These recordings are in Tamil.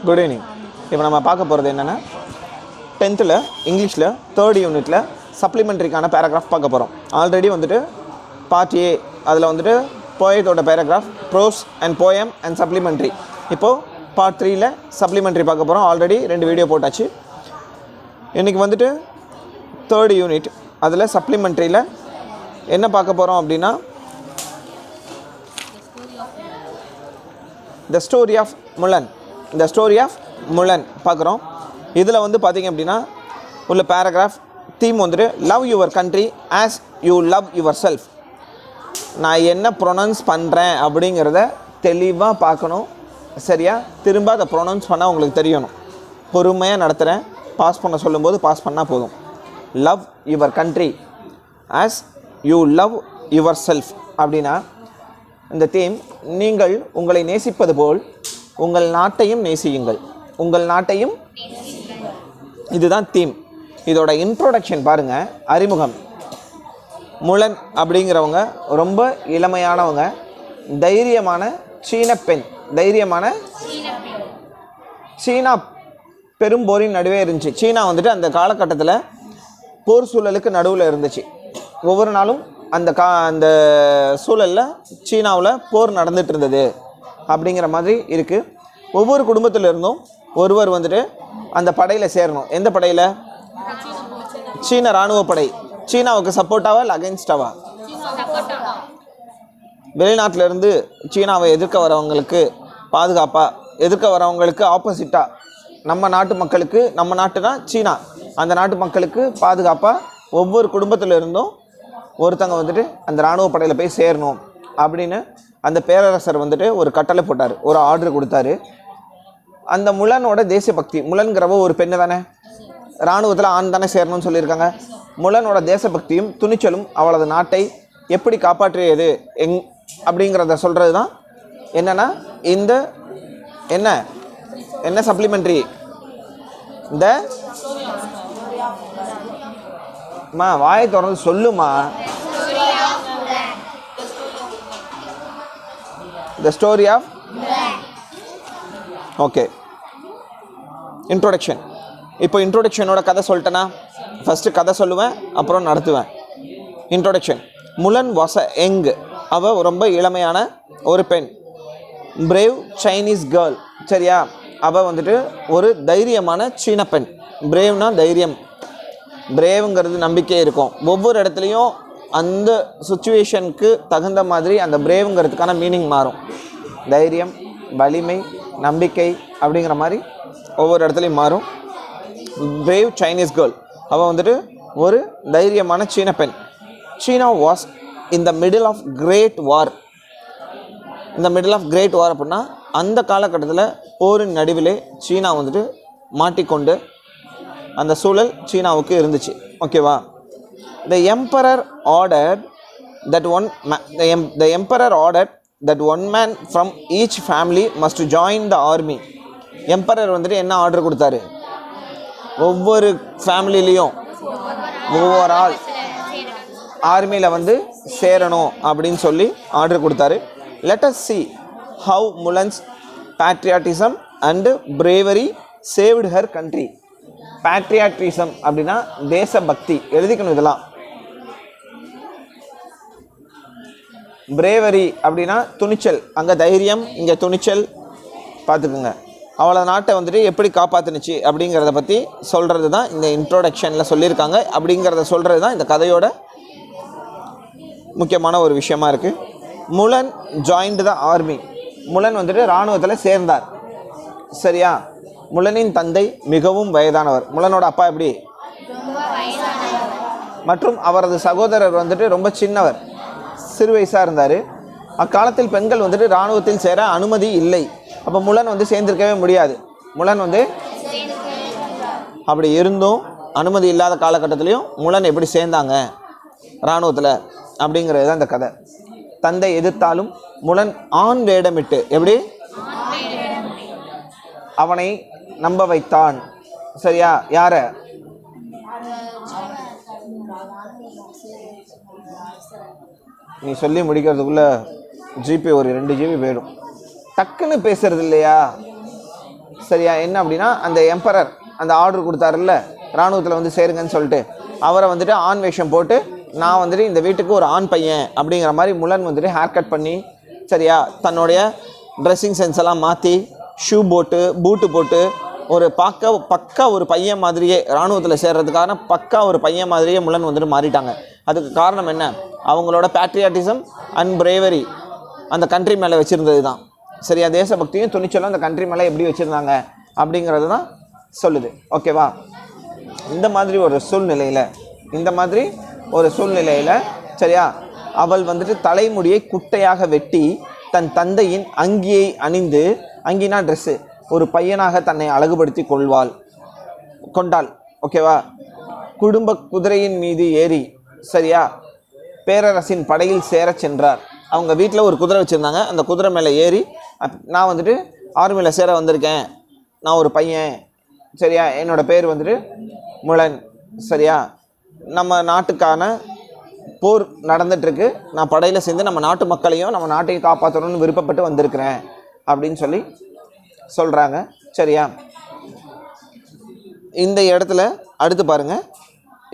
Good evening. இப்போ நம்ம பார்க்க போகிறது என்னென்னா 10th இங்கிலீஷில் 3rd யூனிட்டில் சப்ளிமெண்ட்ரிக்கான பேராகிராஃப் பார்க்க போகிறோம். ஆல்ரெடி வந்துட்டு பார்ட் ஏ அதில் வந்துட்டு போயத்தோட paragraph prose and poem and supplementary. இப்போது பார்ட் 3ல் சப்ளிமெண்ட்ரி பார்க்க போகிறோம். ஆல்ரெடி 2 வீடியோ போட்டாச்சு. இன்றைக்கி வந்துட்டு 3rd யூனிட் அதில் சப்ளிமெண்ட்ரியில் என்ன பார்க்க போகிறோம் அப்படின்னா த ஸ்டோரி ஆஃப் முலன் பார்க்குறோம். இதில் வந்து பார்த்திங்க அப்படின்னா உள்ள பேராகிராஃப் தீம் வந்துட்டு love your country as you love your self. நான் என்ன ப்ரொனவுன்ஸ் பண்ணுறேன் அப்படிங்கிறத தெளிவாக பார்க்கணும். சரியா? திரும்ப அதை ப்ரொனவுன்ஸ் பண்ணால் உங்களுக்கு தெரியணும். பொறுமையாக நடத்துகிறேன். பாஸ் பண்ண சொல்லும்போது பாஸ் பண்ணால் போதும். Love your country as you love your self அப்படின்னா இந்த தீம் நீங்கள் உங்களை நேசிப்பது போல் உங்கள் நாட்டையும் நேசியுங்கள். இதுதான் தீம். இதோட இன்ட்ரோடக்ஷன் பாருங்கள். அறிமுகம். முலன் அப்படிங்கிறவங்க ரொம்ப இளமையானவங்க, தைரியமான சீன பெண். சீனா பெரும்போரின் நடுவே இருந்துச்சு. சீனா வந்துட்டு அந்த காலகட்டத்தில் போர் சூழலுக்கு நடுவில் இருந்துச்சு. ஒவ்வொரு நாளும் அந்த சூழலில் சீனாவில் போர் நடந்துகிட்டு இருந்தது அப்படிங்கிற மாதிரி இருக்குது. ஒவ்வொரு குடும்பத்தில் இருந்தும் ஒருவர் வந்துட்டு அந்த படையில் சேரணும். எந்த படையில்? சீன இராணுவ படை. சீனாவுக்கு சப்போர்ட்டாவா இல்லை அகென்ஸ்டாவா? வெளிநாட்டிலேருந்து சீனாவை எதிர்க்க வரவங்களுக்கு பாதுகாப்பாக, எதிர்க்க வரவங்களுக்கு ஆப்போசிட்டாக, நம்ம நாட்டு மக்களுக்கு, நம்ம நாட்டுனா சீனா, அந்த நாட்டு மக்களுக்கு பாதுகாப்பாக ஒவ்வொரு குடும்பத்தில் இருந்தும் ஒருத்தங்க வந்துட்டு அந்த இராணுவ படையில் போய் சேரணும் அப்படின்னு அந்த பேரரசர் வந்துட்டு ஒரு கட்டளை போட்டார், ஒரு ஆர்டர் கொடுத்தாரு. அந்த முலனோட தேசபக்தி, முலன்கிறவ ஒரு பெண்ணு தானே, இராணுவத்தில் ஆண் தானே சேரணும்னு சொல்லியிருக்காங்க. முலனோட தேசபக்தியும் துணிச்சலும் அவளது நாட்டை எப்படி காப்பாற்றியது அப்படிங்கிறத சொல்கிறது தான் என்னென்னா இந்த என்ன சப்ளிமெண்ட்ரி. இந்த வாயை திறந்து சொல்லுமா. The story of okay. Introduction. இப்போ இன்ட்ரோடக்ஷனோட கதை சொல்லிட்டேன்னா ஃபஸ்ட்டு கதை சொல்லுவேன், அப்புறம் நடத்துவேன். இன்ட்ரோடக்ஷன். Mulan was a young. அவள் ரொம்ப இளமையான ஒரு பெண். Brave Chinese girl. சரியா? அவள் வந்துட்டு ஒரு தைரியமான சீன பெண். பிரேவ்னா தைரியம். பிரேவுங்கிறது நம்பிக்கை இருக்கும். ஒவ்வொரு இடத்துலையும் அந்த சுச்சுவேஷனுக்கு தகுந்த மாதிரி அந்த பிரேவுங்கிறதுக்கான மீனிங் மாறும். தைரியம், வலிமை, நம்பிக்கை அப்படிங்கிற மாதிரி ஒவ்வொரு இடத்துலையும் மாறும். Brave Chinese girl. அவள் வந்துட்டு ஒரு தைரியமான சீன பெண். China was in the middle of great war. இந்த மிடில் ஆஃப் கிரேட் வார் அப்படின்னா அந்த காலகட்டத்தில் போரின் நடுவிலே சீனா வந்துட்டு மாட்டிக்கொண்டு அந்த சூழல் சீனாவுக்கு இருந்துச்சு. ஓகேவா? The emperor ordered that one man from each family must join the army. Emperor வந்துட்டு என்ன ஆர்டர் கொடுத்தாரு? ஒவ்வொரு ஃபேமிலிலையும் ஒவ்வொரு ஆள் ஆர்மியில் வந்து சேரணும் அப்படின்னு சொல்லி ஆர்டர் கொடுத்தாரு. Let us see how Mulan's patriotism and bravery saved her country. Patriotism அப்படின்னா தேசபக்தி. எழுதிக்கணும் இதெல்லாம். பிரேவரி அப்படின்னா துணிச்சல். அங்கே தைரியம், இங்கே துணிச்சல். பார்த்துக்குங்க. அவளை நாட்டை வந்துட்டு எப்படி காப்பாற்றுனுச்சு அப்படிங்கிறத பற்றி சொல்கிறது தான் இந்த இன்ட்ரோடக்ஷனில் சொல்லியிருக்காங்க. அப்படிங்கிறத சொல்கிறது தான் இந்த கதையோட முக்கியமான ஒரு விஷயமா இருக்குது. முலன் ஜாயின்டு த ஆர்மி. முலன் வந்துட்டு இராணுவத்தில் சேர்ந்தார். சரியா? முலனின் தந்தை மிகவும் வயதானவர். முலனோட அப்பா எப்படி? மற்றும் அவரது சகோதரர் வந்துட்டு ரொம்ப சின்னவர், சிறு வயசாக இருந்தார். அக்காலத்தில் பெண்கள் வந்துட்டு இராணுவத்தில் சேர அனுமதி இல்லை. அப்போ முலன் வந்து சேர்ந்திருக்கவே முடியாது. முலன் வந்து அப்படி இருந்தும் அனுமதி இல்லாத காலகட்டத்திலையும் முலன் எப்படி சேர்ந்தாங்க இராணுவத்தில் அப்படிங்கிறது தான் இந்த கதை. தந்தை எதிர்த்தாலும் முலன் ஆண் வேடமிட்டு எப்படி அவனை நம்ப வைத்தான். சரியா? யார? நீ சொல்லி முடிக்கிறதுக்குள்ள ஜிபி ஒரு 2 GB போயிடும். டக்குன்னு பேசுறது இல்லையா? சரியா. என்ன அப்படின்னா அந்த எம்பரர் அந்த ஆர்டர் கொடுத்தாருல்ல இராணுவத்தில் வந்து சேருங்கன்னு சொல்லிட்டு, அவரை வந்துட்டு ஆண் வேஷம் போட்டு நான் வந்துட்டு இந்த வீட்டுக்கு ஒரு ஆண் பையன் அப்படிங்கிற மாதிரி முலன் வந்துட்டு ஹேர் கட் பண்ணி சரியா, தன்னுடைய ட்ரெஸ்ஸிங் சென்ஸ் எல்லாம் மாற்றி ஷூ போட்டு பூட்டு போட்டு ஒரு பக்கா ஒரு பையன் மாதிரியே இராணுவத்தில் சேர்றதுக்கான பக்கா ஒரு பையன் மாதிரியே முலன் வந்துட்டு மாறிட்டாங்க. அதுக்கு காரணம் என்ன? அவங்களோட பேட்ரியாட்டிசம் அண்ட் பிரேவரி அந்த கண்ட்ரி மேலே வச்சுருந்தது தான். சரியா, தேசபக்தியும் துணிச்சலும் அந்த கண்ட்ரி மேலே எப்படி வச்சுருந்தாங்க அப்படிங்கிறது தான் சொல்லுது. ஓகேவா. இந்த மாதிரி ஒரு சூழ்நிலையில் சரியா, அவள் வந்துட்டு தலைமுடியை குட்டையாக வெட்டி தன் தந்தையின் அங்கியை அணிந்து, அங்கினா ட்ரெஸ்ஸு, ஒரு பையனாக தன்னை அழகுபடுத்தி கொண்டாள். ஓகேவா. குடும்ப குதிரையின் மீது ஏறி சரியா பேரரசின் படையில் சேர சென்றார். அவங்க வீட்டில் ஒரு குதிரை வச்சுருந்தாங்க. அந்த குதிரை மேலே ஏறி நான் வந்துட்டு ஆர்மியில் சேர வந்திருக்கேன், நான் ஒரு பையன் சரியா, என்னோடய பேர் வந்துட்டு முலன் சரியா, நம்ம நாட்டுக்கான போர் நடந்துகிட்ருக்கு, நான் படையில் சேர்ந்து நம்ம நாட்டு மக்களையும் நம்ம நாட்டையும் காப்பாற்றணும்னு விருப்பப்பட்டு வந்திருக்கிறேன் அப்படின்னு சொல்லி சொல்கிறாங்க. சரியா. இந்த இடத்துல அடுத்து பாருங்கள்,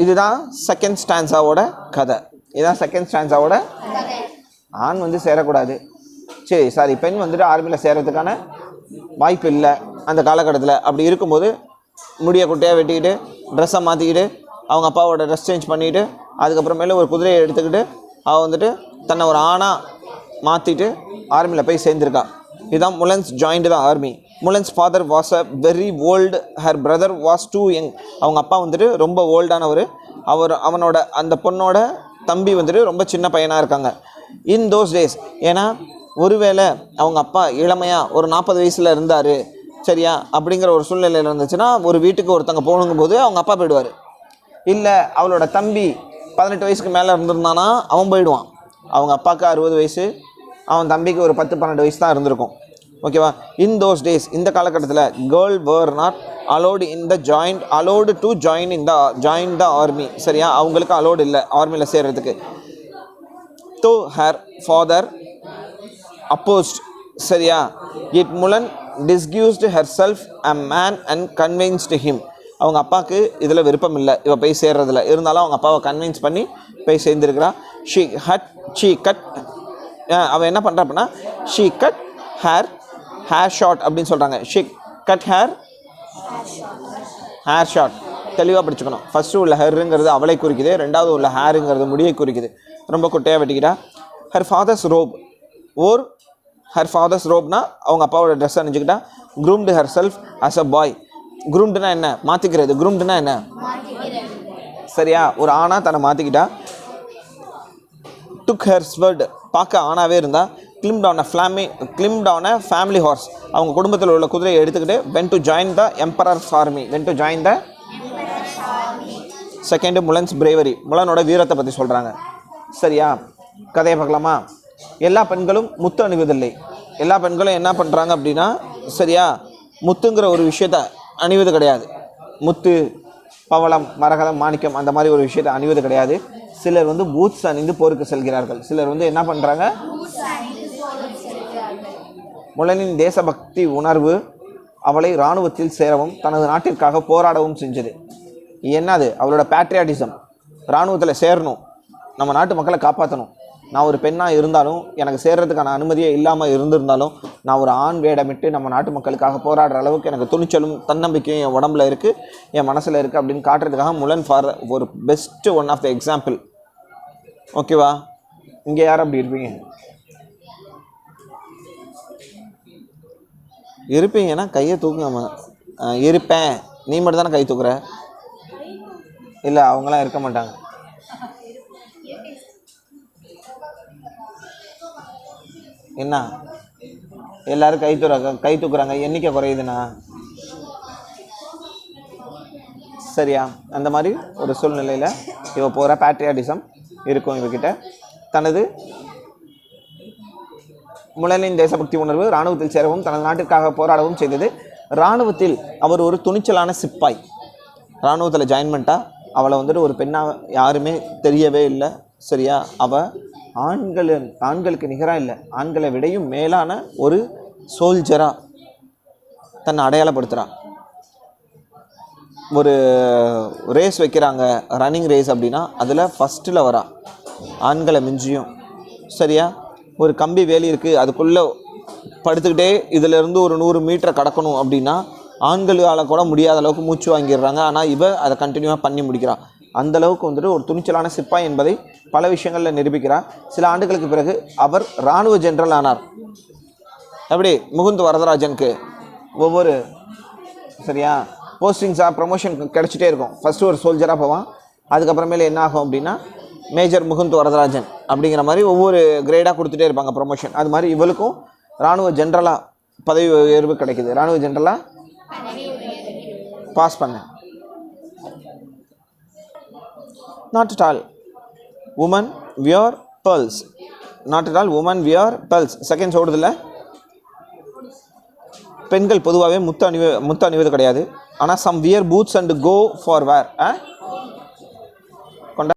இதுதான் செகண்ட் ஸ்டான்ஸாவோட கதை. ஆண் வந்து சேரக்கூடாது, பெண் வந்துட்டு ஆர்மியில் சேரத்துக்கான வாய்ப்பு இல்லை அந்த காலகட்டத்தில். அப்படி இருக்கும்போது முடியை குட்டையாக வெட்டிக்கிட்டு ட்ரெஸ்ஸை மாற்றிக்கிட்டு அவங்க அப்பாவோட ட்ரெஸ் சேஞ்ச் பண்ணிவிட்டு அதுக்கப்புறமேல ஒரு குதிரையை எடுத்துக்கிட்டு அவள் வந்துட்டு தன்னை ஒரு ஆணாக மாற்றிட்டு ஆர்மியில் போய் சேர்ந்துருக்கா. இதுதான் Mulan's joined the army. Mulan's father was a very old, her brother was too young. அவங்க அப்பா வந்துட்டு ரொம்ப ஓல்டானவர், அவனோட அந்த பொண்ணோட தம்பி வந்துட்டு ரொம்ப சின்ன பையனாக இருக்காங்க. இன் தோஸ் டேஸ், ஏன்னா ஒருவேளை அவங்க அப்பா இளமையாக ஒரு 40 வயசில் இருந்தார் சரியா, அப்படிங்கிற ஒரு சூழ்நிலையில் இருந்துச்சுன்னா ஒரு வீட்டுக்கு ஒருத்தங்க போகணுங்கும் போது அவங்க அப்பா போயிடுவார். இல்லை அவளோட தம்பி 18 வயசுக்கு மேலே இருந்திருந்தானா அவன் போயிடுவான். அவங்க அப்பாவுக்கு 60 வயசு, அவன் தம்பிக்கு ஒரு 10-12 வயசு தான் இருந்திருக்கும். ஓகேவா. இன் தோஸ் டேஸ், இந்த காலகட்டத்தில் girl where not allowed to join the army சரியா, அவங்களுக்கு அலோடு இல்லை ஆர்மியில் சேர்றதுக்கு. தோ ஹர் ஃபாதர் opposed சரியா, it முலன் disguised herself a man and convinced him. அவங்க அப்பாவுக்கு இதில் விருப்பம் இல்லை இவ போய் சேர்றதில்ல, இருந்தாலும் அவங்க அப்பாவை கன்வின்ஸ் பண்ணி போய் சேர்ந்துருக்கிறா. அவன் என்ன பண்ணுறா அப்படின்னா ஷீ கட் ஹேர் ஷார்ட் அப்படின்னு சொல்கிறாங்க. She cut hair short. தெளிவாக படிச்சுக்கணும். ஃபஸ்ட்டு உள்ள ஹேருங்கிறது அவளை குறிக்குது, ரெண்டாவது உள்ள ஹேருங்கிறது முடியை குறிக்குது. ரொம்ப குட்டையாக வெட்டிக்கிட்டா. ஹர் ஃபாதர்ஸ் ரோப்னா அவங்க அப்பாவோட ட்ரெஸ் அணிஞ்சுக்கிட்டா. groomed herself as a boy. groomed-னா என்ன? மாற்றிக்கிறது. groomed-னா என்ன? சரியா, ஒரு ஆணா தன்னை மாற்றிக்கிட்டா. took her sword, பார்க்க ஆணாவே இருந்தா. climbed on a family horse, அவங்க குடும்பத்தில் உள்ள குதிரையை எடுத்துக்கிட்டு went to join the emperor's army. Second Mulan's bravery, முலனோட வீரத்தை பற்றி சொல்கிறாங்க. சரியா, கதையை பார்க்கலாமா? எல்லா பெண்களும் முத்து அணிவதில்லை. எல்லா பெண்களும் என்ன பண்ணுறாங்க அப்படின்னா சரியா, முத்துங்கிற ஒரு விஷயத்தை அணிவது கிடையாது. முத்து, பவளம், மரகதம், மாணிக்கம் அந்த மாதிரி ஒரு விஷயத்தை அணிவது கிடையாது. சிலர் வந்து பூட்ஸ் அணிந்து போருக்கு செல்கிறார்கள். சிலர் வந்து என்ன பண்ணுறாங்க, முலனின் தேசபக்தி உணர்வு அவளை இராணுவத்தில் சேரவும் தனது நாட்டிற்காக போராடவும் செஞ்சது. என்னது? அவளோட பேட்ரியாட்டிசம். இராணுவத்தில் சேரணும், நம்ம நாட்டு மக்களை காப்பாற்றணும். நான் ஒரு பெண்ணாக இருந்தாலும் எனக்கு சேர்றதுக்கான அனுமதியே இல்லாமல் இருந்திருந்தாலும் நான் ஒரு ஆண் வேடமிட்டு நம்ம நாட்டு மக்களுக்காக போராடுற அளவுக்கு எனக்கு துணிச்சலும் தன்னம்பிக்கையும் என் உடம்புல இருக்குது, என் மனசில் இருக்குது அப்படின்னு காட்டுறதுக்காக முலன் ஃபார் ஒரு best one of the example. ஓகேவா. இங்கே யார் அப்படி இருப்பீங்கன்னா கையை தூக்குங்க. இருப்பேன். நீ மட்டும் தானே கை தூக்குற? இல்லை, அவங்களாம் இருக்க மாட்டாங்க. என்ன எல்லாரும் கை தூக்குறாங்க, எண்ணிக்கை குறையுதுண்ணா. சரியா, அந்த மாதிரி ஒரு சூழ்நிலையில் இவ போகிற பேட்ரியாட்டிசம் இருக்கும் இவகிட்ட. தனது முலனின் தேசபக்தி உணர்வு இராணுவத்தில் சேரவும் தனது நாட்டிற்காக போராடவும் செய்தது. இராணுவத்தில் அவர் ஒரு துணிச்சலான சிப்பாய். இராணுவத்தில் ஜாயின் பண்ணிட்டா அவளை வந்துட்டு ஒரு பெண்ணாக யாருமே தெரியவே இல்லை. சரியா, அவள் ஆண்களுக்கு நிகராக இல்லை, ஆண்களை விடையும் மேலான ஒரு சோல்ஜராக தன்னை அடையாளப்படுத்துகிறான். ஒரு ரேஸ் வைக்கிறாங்க, ரன்னிங் ரேஸ் அப்படின்னா அதில் ஃபஸ்ட்டில் வரா, ஆண்களை மிஞ்சியும். சரியா? ஒரு கம்பி வேலி இருக்குது, அதுக்குள்ளே படுத்துக்கிட்டே இதிலேருந்து ஒரு 100 மீட்டரை கடக்கணும் அப்படின்னா ஆண்களால் கூட முடியாத அளவுக்கு மூச்சு வாங்கிடுறாங்க. ஆனால் இவ அதை கண்டினியூவாக பண்ணி முடிக்கிறான். அந்தளவுக்கு வந்துட்டு ஒரு துணிச்சலான சிப்பாய் என்பதை பல விஷயங்களில் நிரூபிக்கிறார். சில ஆண்டுகளுக்கு பிறகு அவர் இராணுவ ஜெனரல் ஆனார். எப்படி? முகுந்த் வரதராஜனுக்கு ஒவ்வொரு சரியா போஸ்டிங்ஸாக ப்ரமோஷன் கிடச்சிட்டே இருக்கும். ஃபஸ்ட்டு ஒரு சோல்ஜராக போவான், அதுக்கப்புறமேல என்ன ஆகும் அப்படின்னா மேஜர் முகுந்த் வரதராஜன் அப்படிங்கிற மாதிரி ஒவ்வொரு கிரேடாக கொடுத்துட்டே இருப்பாங்க ப்ரமோஷன். அது மாதிரி இவளுக்கும் இராணுவ ஜென்ரலாக பதவி உயர்வு கிடைக்குது. இராணுவ ஜென்ரலாக பாஸ் பண்ணேன். Not at all. Women wear pearls. Not at all. Women wear pearls. Seconds ஓடுதில்ல. பெண்கள் பொதுவாகவே முத்து அணிவது கிடையாது. ஆனால் some wear boots and go for wear.